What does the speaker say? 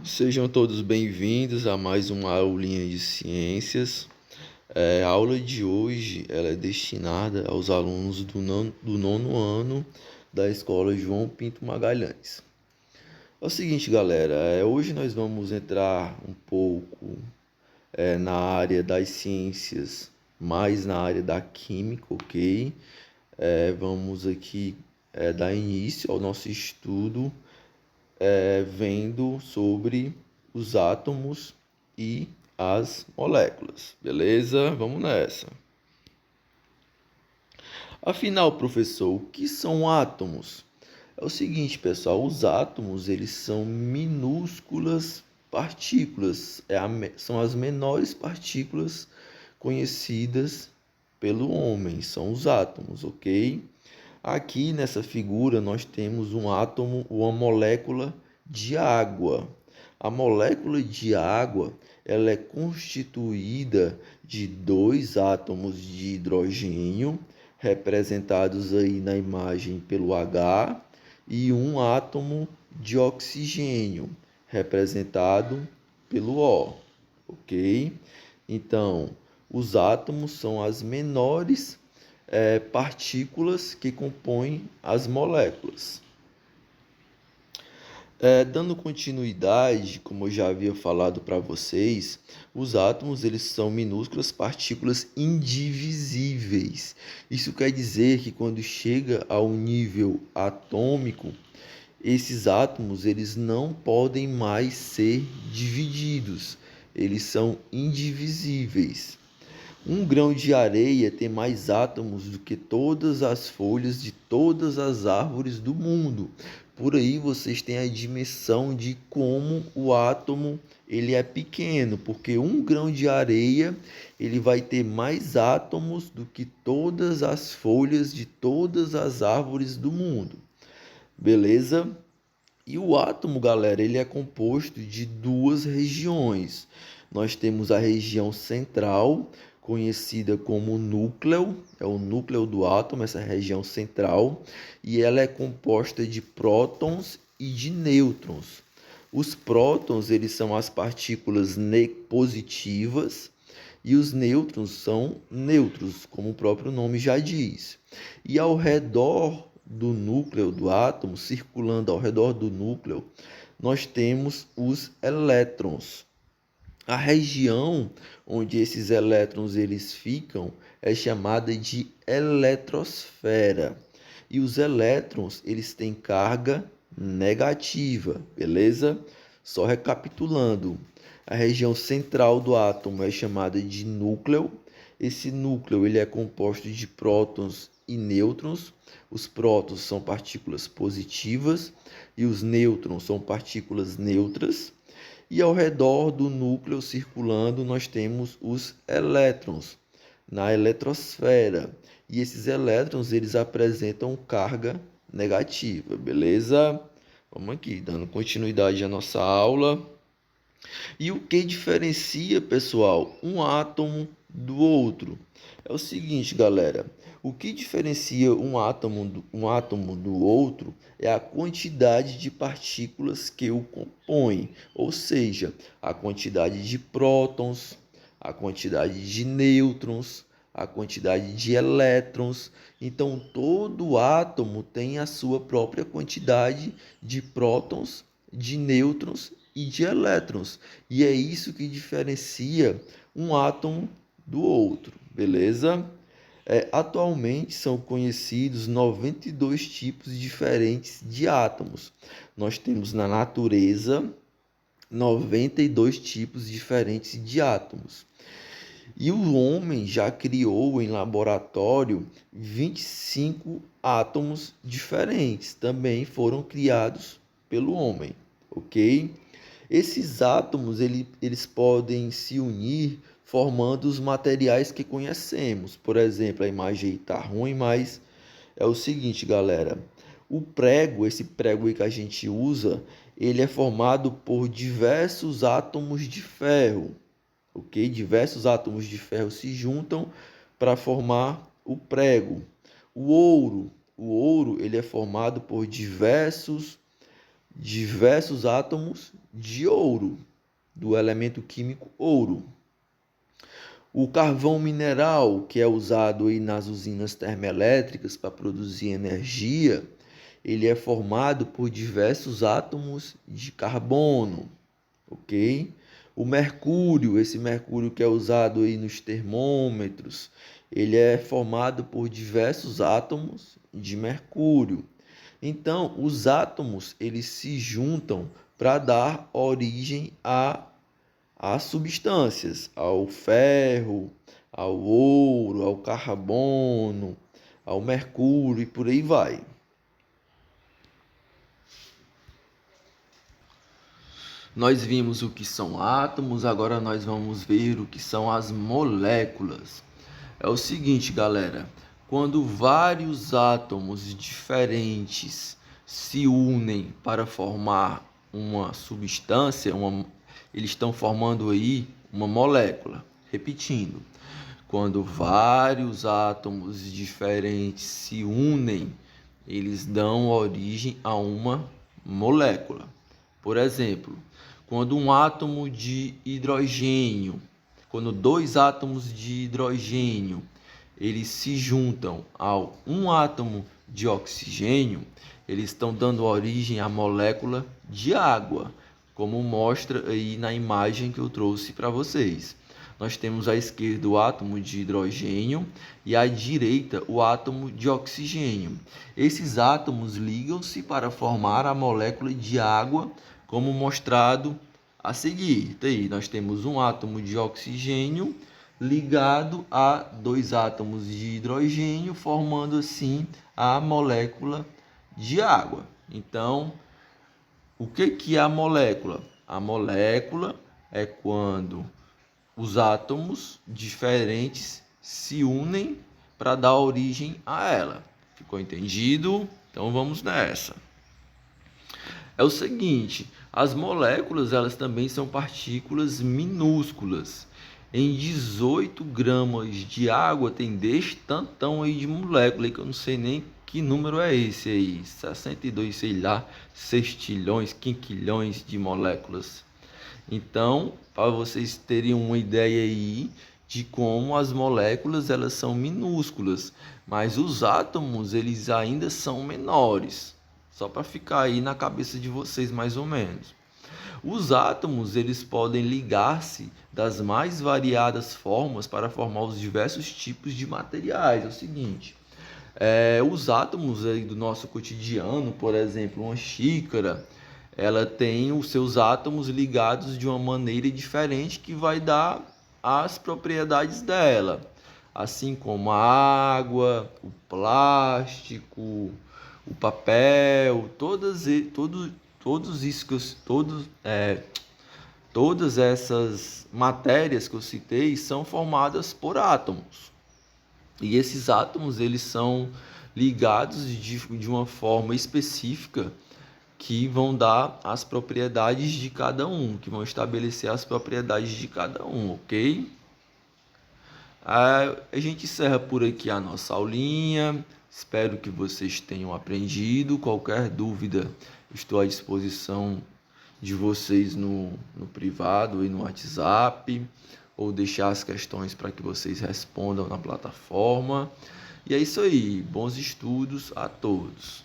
Sejam todos bem-vindos a mais uma aulinha de ciências. A aula de hoje ela é destinada aos alunos do nono ano da Escola João Pinto Magalhães. É o seguinte, galera, hoje nós vamos entrar um pouco na área das ciências, mais na área da química, ok? Vamos aqui dar início ao nosso estudo vendo sobre os átomos e as moléculas. Beleza? Vamos nessa. Afinal, professor, o que são átomos? É o seguinte, pessoal, os átomos eles são minúsculas partículas, são as menores partículas conhecidas pelo homem, são os átomos, ok? Aqui nessa figura nós temos um átomo, uma molécula de água. A molécula de água ela é constituída de dois átomos de hidrogênio, representados aí na imagem pelo H, e um átomo de oxigênio, representado pelo O, ok? Então, os átomos são as menores partículas que compõem as moléculas. Dando continuidade, como eu já havia falado para vocês, os átomos eles são minúsculas partículas indivisíveis. Isso quer dizer que quando chega ao nível atômico, esses átomos eles não podem mais ser divididos. Eles são indivisíveis. Um grão de areia tem mais átomos do que todas as folhas de todas as árvores do mundo. Por aí vocês têm a dimensão de como o átomo ele é pequeno, porque um grão de areia ele vai ter mais átomos do que todas as folhas de todas as árvores do mundo. Beleza? E o átomo, galera, ele é composto de duas regiões. Nós temos a região central, conhecida como núcleo, é o núcleo do átomo, essa região central, e ela é composta de prótons e de nêutrons. Os prótons, eles são as partículas positivas e os nêutrons são neutros, como o próprio nome já diz. E ao redor do núcleo do átomo, circulando ao redor do núcleo, nós temos os elétrons. A região onde esses elétrons eles ficam é chamada de eletrosfera. E os elétrons eles têm carga negativa, beleza? Só recapitulando, a região central do átomo é chamada de núcleo. Esse núcleo ele é composto de prótons e nêutrons. Os prótons são partículas positivas e os nêutrons são partículas neutras. E ao redor do núcleo circulando, nós temos os elétrons na eletrosfera. E esses elétrons, eles apresentam carga negativa, beleza? Vamos aqui, dando continuidade à nossa aula. E o que diferencia, pessoal, um átomo do outro? É o seguinte, galera. O que diferencia um átomo do outro é a quantidade de partículas que o compõem, ou seja, a quantidade de prótons, a quantidade de nêutrons, a quantidade de elétrons. Então, todo átomo tem a sua própria quantidade de prótons, de nêutrons e de elétrons. E é isso que diferencia um átomo do outro, beleza? Atualmente são conhecidos 92 tipos diferentes de átomos. Nós temos na natureza 92 tipos diferentes de átomos. E o homem já criou em laboratório 25 átomos diferentes, também foram criados pelo homem, ok? Esses átomos eles podem se unir formando os materiais que conhecemos. Por exemplo, a imagem está ruim, mas é o seguinte, galera. O prego, esse prego aí que a gente usa, ele é formado por diversos átomos de ferro, ok? Diversos átomos de ferro se juntam para formar o prego. O ouro ele é formado por diversos diversos átomos de ouro, do elemento químico ouro. O carvão mineral, que é usado aí nas usinas termoelétricas para produzir energia, ele é formado por diversos átomos de carbono, ok? O mercúrio, esse mercúrio que é usado aí nos termômetros, ele é formado por diversos átomos de mercúrio. Então, os átomos, eles se juntam para dar origem a substâncias, ao ferro, ao ouro, ao carbono, ao mercúrio e por aí vai. Nós vimos o que são átomos, agora nós vamos ver o que são as moléculas. É o seguinte, galera, quando vários átomos diferentes se unem para formar uma substância, eles estão formando aí uma molécula. Repetindo, quando vários átomos diferentes se unem, eles dão origem a uma molécula. Por exemplo, quando quando dois átomos de hidrogênio, eles se juntam ao um átomo de oxigênio, eles estão dando origem à molécula de água, como mostra aí na imagem que eu trouxe para vocês. Nós temos à esquerda o átomo de hidrogênio e à direita o átomo de oxigênio. Esses átomos ligam-se para formar a molécula de água, como mostrado a seguir. Daí nós temos um átomo de oxigênio ligado a dois átomos de hidrogênio, formando assim a molécula de água. Então, o que é a molécula? A molécula é quando os átomos diferentes se unem para dar origem a ela. Ficou entendido? Então vamos nessa. É o seguinte, as moléculas elas também são partículas minúsculas. Em 18 gramas de água tem desse tantão aí de molécula aí que eu não sei nem que número é esse aí. 62, sei lá, sextilhões, quinquilhões de moléculas. Então, para vocês terem uma ideia aí de como as moléculas elas são minúsculas, mas os átomos eles ainda são menores. Só para ficar aí na cabeça de vocês mais ou menos. Os átomos eles podem ligar-se das mais variadas formas para formar os diversos tipos de materiais. É o seguinte, os átomos aí do nosso cotidiano, por exemplo, uma xícara, ela tem os seus átomos ligados de uma maneira diferente que vai dar as propriedades dela. Assim como a água, o plástico, o papel, todas essas matérias que eu citei são formadas por átomos. E esses átomos eles são ligados de uma forma específica que vão dar as propriedades de cada um, que vão estabelecer as propriedades de cada um, ok? A gente encerra por aqui a nossa aulinha. Espero que vocês tenham aprendido. Qualquer dúvida, estou à disposição de vocês no privado e no WhatsApp, ou deixar as questões para que vocês respondam na plataforma. E é isso aí. Bons estudos a todos.